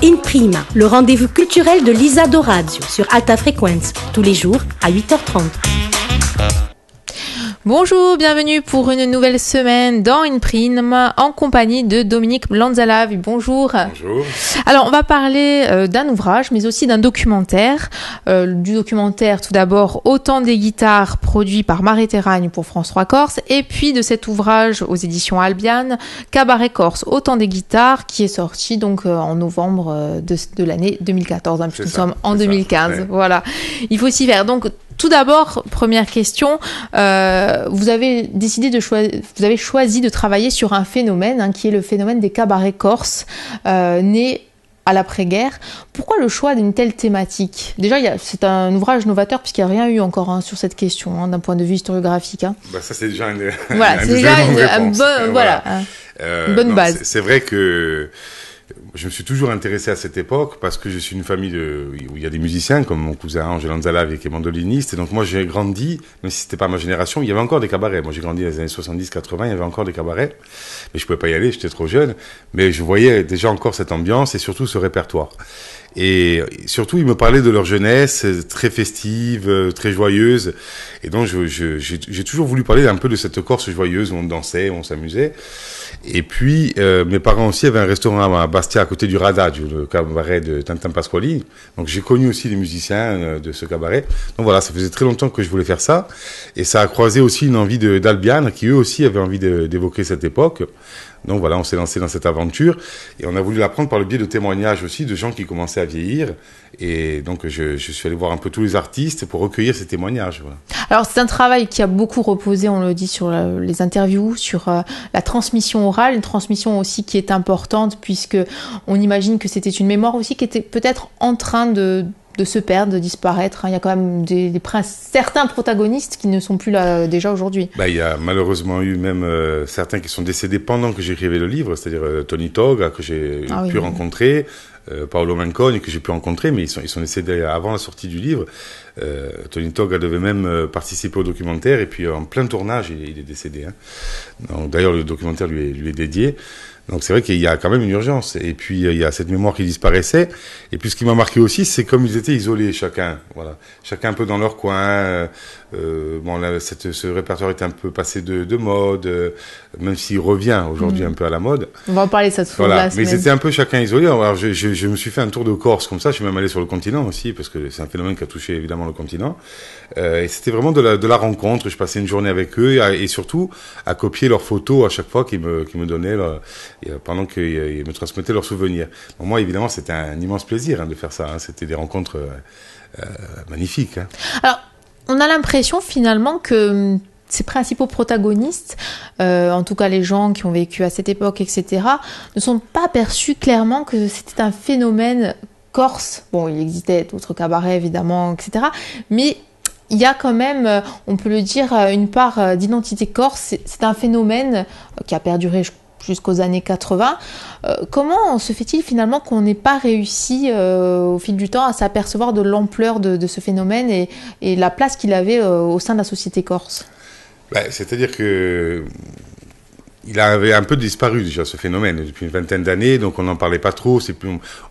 In Prima, le rendez-vous culturel de Lisa Dorazio sur Alta Frequenza, tous les jours à 8h30. Bonjour, bienvenue pour une nouvelle semaine dans In Prima en compagnie de Dominique Lanzalavi. Bonjour. Bonjour. Alors, on va parler d'un ouvrage, mais aussi d'un documentaire. Du documentaire, tout d'abord, Autant des guitares, produit par Marie Terragne pour France 3 Corse. Et puis de cet ouvrage aux éditions Albiane, Cabaret Corse, Autant des guitares, qui est sorti donc en novembre de l'année 2014. Hein, puisque nous sommes en 2015. Ouais. Voilà. Il faut s'y faire. Donc, tout d'abord, première question, vous avez choisi de travailler sur un phénomène qui est le phénomène des cabarets corses, né à l'après-guerre. Pourquoi le choix d'une telle thématique ? Déjà, c'est un ouvrage novateur puisqu'il n'y a rien eu encore sur cette question d'un point de vue historiographique. Ça, c'est déjà une bonne base. C'est vrai que je me suis toujours intéressé à cette époque parce que je suis une famille où il y a des musiciens comme mon cousin Angel Lanzalavi qui est mandoliniste. Et donc moi j'ai grandi, même si c'était pas ma génération, il y avait encore des cabarets. Moi j'ai grandi dans les années 70-80, il y avait encore des cabarets. Mais je pouvais pas y aller, j'étais trop jeune. Mais je voyais déjà encore cette ambiance et surtout ce répertoire. Et surtout, ils me parlaient de leur jeunesse, très festive, très joyeuse. Et donc, j'ai toujours voulu parler un peu de cette Corse joyeuse où on dansait, où on s'amusait. Et puis, mes parents aussi avaient un restaurant à Bastia, à côté du Radagio, le cabaret de Tintin Pasquali. Donc, j'ai connu aussi les musiciens de ce cabaret. Donc voilà, ça faisait très longtemps que je voulais faire ça. Et ça a croisé aussi une envie d'Albiane, qui eux aussi avaient envie d'évoquer cette époque. Donc voilà, on s'est lancé dans cette aventure et on a voulu l'apprendre par le biais de témoignages aussi de gens qui commençaient à vieillir. Et donc je suis allé voir un peu tous les artistes pour recueillir ces témoignages. Voilà. Alors c'est un travail qui a beaucoup reposé, on le dit, sur les interviews, sur la transmission orale, une transmission aussi qui est importante puisque on imagine que c'était une mémoire aussi qui était peut-être en train de se perdre, de disparaître. Il y a quand même certains protagonistes qui ne sont plus là déjà aujourd'hui. Il y a malheureusement eu même certains qui sont décédés pendant que j'écrivais le livre, c'est-à-dire Tony Toga que j'ai pu rencontrer, Paolo Manconi que j'ai pu rencontrer, mais ils sont décédés avant la sortie du livre. Tony Toga devait même participer au documentaire et puis en plein tournage il est décédé. Donc, d'ailleurs le documentaire lui est dédié. Donc c'est vrai qu'il y a quand même une urgence. Et puis il y a cette mémoire qui disparaissait. Et puis ce qui m'a marqué aussi, c'est comme ils étaient isolés chacun. Voilà, chacun un peu dans leur coin. Ce répertoire est un peu passé de mode, même s'il revient aujourd'hui un peu à la mode. On va en parler cette fois. Voilà, mais ils étaient un peu chacun isolé. Alors je me suis fait un tour de Corse comme ça. Je suis même allé sur le continent aussi parce que c'est un phénomène qui a touché évidemment le continent. Et c'était vraiment de la rencontre. Je passais une journée avec eux et surtout à copier leurs photos à chaque fois qu'ils me donnaient pendant qu'ils me transmettaient leurs souvenirs. Donc moi évidemment c'était un immense plaisir de faire ça. C'était des rencontres magnifiques. Alors on a l'impression finalement que ces principaux protagonistes, en tout cas les gens qui ont vécu à cette époque, etc., ne sont pas perçus clairement que c'était un phénomène corse. Bon, il existait d'autres cabarets évidemment, etc., mais il y a quand même, on peut le dire, une part d'identité corse. C'est un phénomène qui a perduré jusqu'aux années 80. Comment se fait-il finalement qu'on n'ait pas réussi au fil du temps à s'apercevoir de l'ampleur de ce phénomène et la place qu'il avait au sein de la société corse ? C'est-à-dire que il avait un peu disparu déjà ce phénomène depuis une vingtaine d'années, donc on n'en parlait pas trop,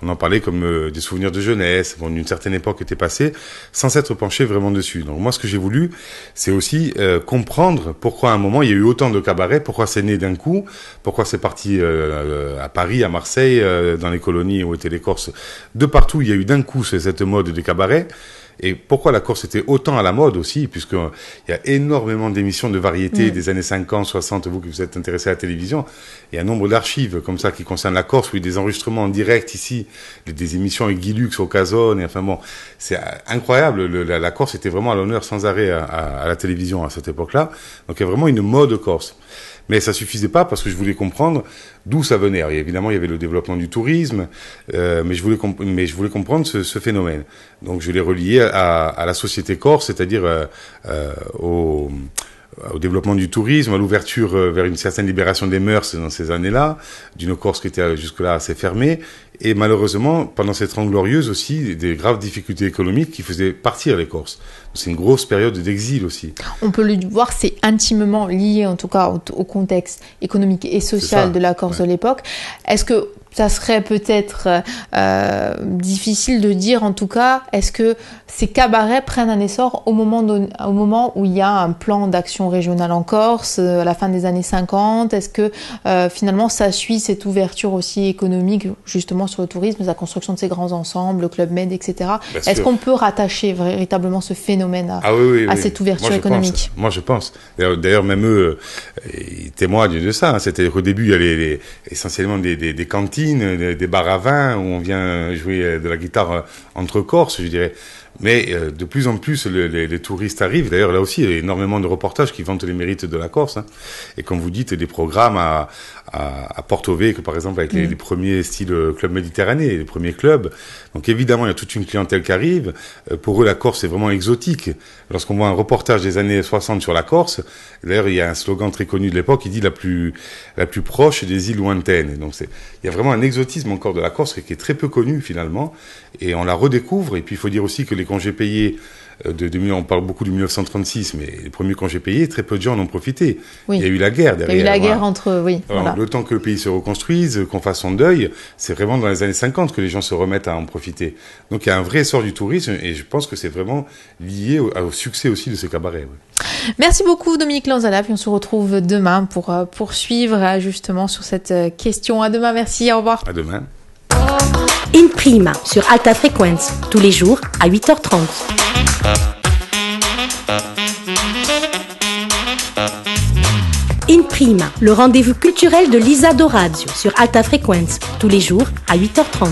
on en parlait comme des souvenirs de jeunesse, une certaine époque était passée, sans s'être penché vraiment dessus. Donc moi ce que j'ai voulu, c'est aussi comprendre pourquoi à un moment il y a eu autant de cabarets, pourquoi c'est né d'un coup, pourquoi c'est parti à Paris, à Marseille, dans les colonies où étaient les Corses, de partout il y a eu d'un coup cette mode des cabarets. Et pourquoi la Corse était autant à la mode aussi, puisqu'il y a énormément d'émissions de variété des années 50, 60, vous qui vous êtes intéressé à la télévision, il y a un nombre d'archives comme ça qui concernent la Corse, où il y a des enregistrements en direct ici, des émissions avec Guy Lux au Cazone, c'est incroyable, la Corse était vraiment à l'honneur sans arrêt à la télévision à cette époque-là, donc il y a vraiment une mode corse. Mais ça suffisait pas parce que je voulais comprendre d'où ça venait. Alors, évidemment, il y avait le développement du tourisme, mais je voulais comprendre ce phénomène. Donc, je l'ai relié à la société corse, c'est-à-dire au développement du tourisme, à l'ouverture vers une certaine libération des mœurs dans ces années-là, d'une Corse qui était jusque-là assez fermée, et malheureusement, pendant ces 30 glorieuses aussi, des graves difficultés économiques qui faisaient partir les Corses. C'est une grosse période d'exil aussi. On peut le voir, c'est intimement lié en tout cas au contexte économique et social de la Corse de l'époque. Est-ce que ça serait peut-être difficile de dire, en tout cas, est-ce que ces cabarets prennent un essor au moment où il y a un plan d'action régional en Corse, à la fin des années 50? Est-ce que finalement ça suit cette ouverture aussi économique, justement sur le tourisme, la construction de ces grands ensembles, le Club Med, etc. Est-ce qu'on peut rattacher véritablement ce phénomène à cette ouverture économique? Moi je pense. D'ailleurs même eux, ils témoignent de ça. C'était qu'au début il y avait essentiellement des cantines, des bars à vin où on vient jouer de la guitare entre Corses, je dirais. Mais de plus en plus, les touristes arrivent. D'ailleurs, là aussi, il y a énormément de reportages qui vantent les mérites de la Corse. Hein. Et comme vous dites, des programmes à Porto Vecchio, par exemple, avec les premiers styles Club Méditerranée, les premiers clubs. Donc évidemment, il y a toute une clientèle qui arrive. Pour eux, la Corse est vraiment exotique. Lorsqu'on voit un reportage des années 60 sur la Corse, d'ailleurs, il y a un slogan très connu de l'époque qui dit la plus proche des îles lointaines. Donc il y a vraiment un exotisme encore de la Corse qui est très peu connu finalement. Et on la redécouvre. Et puis il faut dire aussi que les congés payés on parle beaucoup du 1936, mais les premiers congés payés, très peu de gens en ont profité. Oui. Il y a eu la guerre derrière. Il y a eu la guerre entre, oui. Alors, voilà. Le temps que le pays se reconstruise, qu'on fasse son deuil, c'est vraiment dans les années 50 que les gens se remettent à en profiter. Donc il y a un vrai essor du tourisme et je pense que c'est vraiment lié au succès aussi de ces cabarets. Oui. Merci beaucoup Dominique Lanzala, puis on se retrouve demain pour poursuivre justement sur cette question. À demain, merci, au revoir. À demain. In Prima sur Alta Frequenza, tous les jours à 8h30. In Prima, le rendez-vous culturel de l'Isado Radio sur Alta Frequenza, tous les jours à 8h30.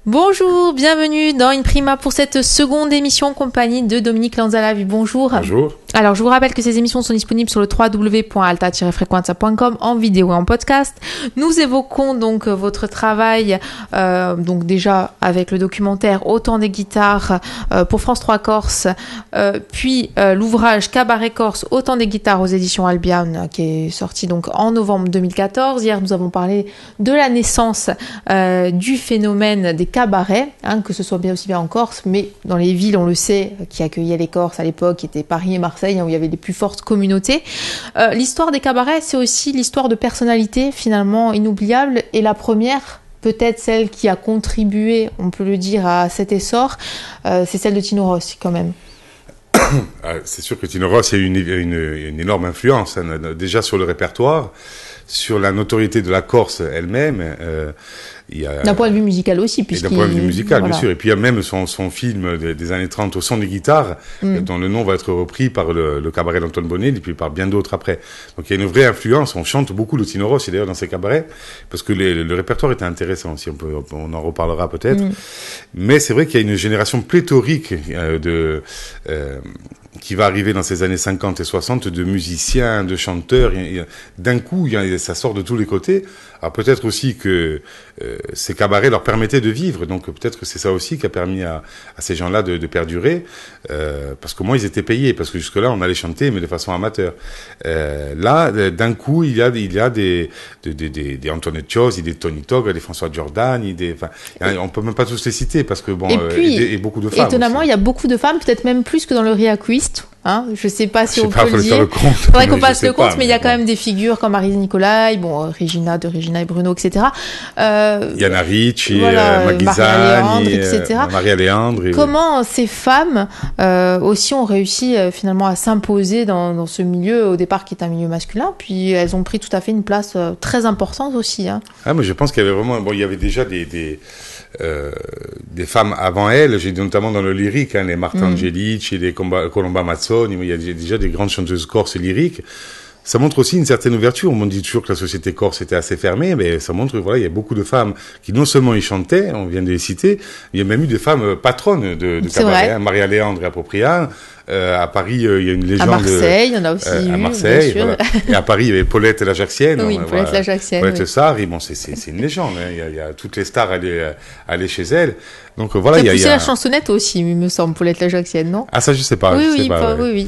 Bonjour, bienvenue dans In Prima pour cette seconde émission en compagnie de Dominique Lanzala. Bonjour. Bonjour. Alors, je vous rappelle que ces émissions sont disponibles sur le www.alta-frequenza.com en vidéo et en podcast. Nous évoquons donc votre travail, donc déjà avec le documentaire Autant des guitares pour France 3 Corse, puis l'ouvrage Cabaret Corse, Autant des guitares aux éditions Albion, qui est sorti donc en novembre 2014. Hier, nous avons parlé de la naissance du phénomène des cabarets, que ce soit bien aussi bien en Corse, mais dans les villes, on le sait, qui accueillaient les Corses à l'époque, qui étaient Paris et Marseille, où il y avait les plus fortes communautés. L'histoire des cabarets, c'est aussi l'histoire de personnalités finalement inoubliables, et la première, peut-être celle qui a contribué, on peut le dire, à cet essor, c'est celle de Tino Rossi quand même. C'est sûr que Tino Rossi a eu une énorme influence, déjà sur le répertoire, sur la notoriété de la Corse elle-même. D'un point de vue musical aussi, d'un point de vue musical, bien sûr. Et puis il y a même son film des années 30 au son des guitares, dont le nom va être repris par le cabaret d'Antoine Bonnet, et puis par bien d'autres après. Donc il y a une vraie influence. On chante beaucoup le Tino Rossi d'ailleurs dans ces cabarets, parce que le répertoire était intéressant aussi. On en reparlera peut-être. Mais c'est vrai qu'il y a une génération pléthorique qui va arriver dans ces années 50 et 60 de musiciens, de chanteurs. D'un coup, ça sort de tous les côtés. Alors peut-être aussi que ces cabarets leur permettaient de vivre, donc peut-être que c'est ça aussi qui a permis à ces gens-là de perdurer, parce qu'au moins ils étaient payés, parce que jusque-là on allait chanter mais de façon amateur. Là, d'un coup, il y a des Antoine Ciosi, des Tony Toga, des François Giordani, on peut même pas tous les citer parce que et beaucoup de femmes. Étonnamment, aussi. Il y a beaucoup de femmes, peut-être même plus que dans le Riaquist. Je sais pas si on peut le dire. Il faudrait qu'on passe le compte, mais il y a quand même des figures comme Marise Nicolai, Regina et Bruno, etc. Yana Ricci, Maghizani, etc. Maria Leandri. Comment ces femmes aussi ont réussi finalement à s'imposer dans ce milieu au départ qui est un milieu masculin, puis elles ont pris tout à fait une place très importante aussi. Mais je pense qu'il y avait vraiment, il y avait déjà des femmes avant elles, j'ai dit notamment dans le lyrique, les Marta Angelici, les Colomba Mazzoni, mais il y a déjà des grandes chanteuses corses lyriques. Ça montre aussi une certaine ouverture. On dit toujours que la société corse était assez fermée, mais ça montre que il y a beaucoup de femmes qui non seulement y chantaient, on vient de les citer, il y a même eu des femmes patronnes de cabaret, Maria Leandri à Propriano. À Paris, il y a une légende. À Marseille, il y en a aussi à Marseille, bien sûr. Voilà. Et à Paris, il y avait Paulette l'Ajaxienne. Oui, Paulette l'Ajaxienne. Paulette Sarri, c'est une légende. Il y a toutes les stars allaient chez elle. Donc voilà, il y a la chansonnette aussi, il me semble, Paulette l'Ajaxienne, non? Ah, ça, je sais pas. Oui.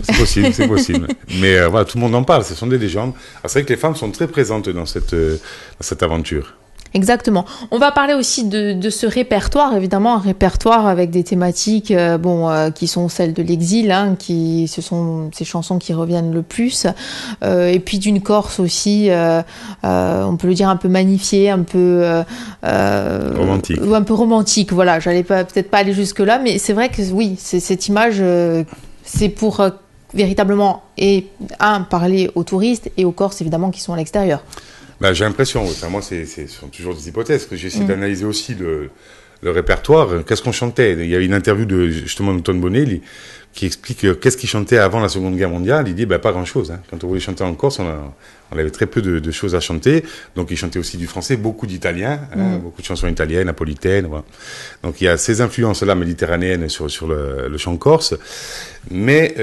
C'est possible. Mais voilà, tout le monde en parle. Ce sont des légendes. Alors, c'est vrai que les femmes sont très présentes dans cette aventure. Exactement. On va parler aussi de ce répertoire, évidemment, un répertoire avec des thématiques qui sont celles de l'exil, hein, ce sont ces chansons qui reviennent le plus, et puis d'une Corse aussi, on peut le dire un peu magnifiée, un peu romantique. Un peu romantique, voilà. J'allais peut-être pas aller jusque-là, mais c'est vrai que oui, cette image, c'est pour véritablement parler aux touristes et aux Corses évidemment qui sont à l'extérieur. J'ai l'impression, enfin, moi, ce sont toujours des hypothèses, que j'essaie d'analyser aussi le répertoire. Qu'est-ce qu'on chantait? Il y a une interview justement d'Antoine Bonnet qui explique qu'est-ce qu'il chantait avant la Seconde Guerre mondiale. Il dit, pas grand-chose, hein. Quand on voulait chanter en Corse, on avait très peu de choses à chanter. Donc, il chantait aussi du français, beaucoup d'italien, hein, beaucoup de chansons italiennes, napolitaines, voilà. Donc, il y a ces influences-là méditerranéennes sur le chant corse. Mais,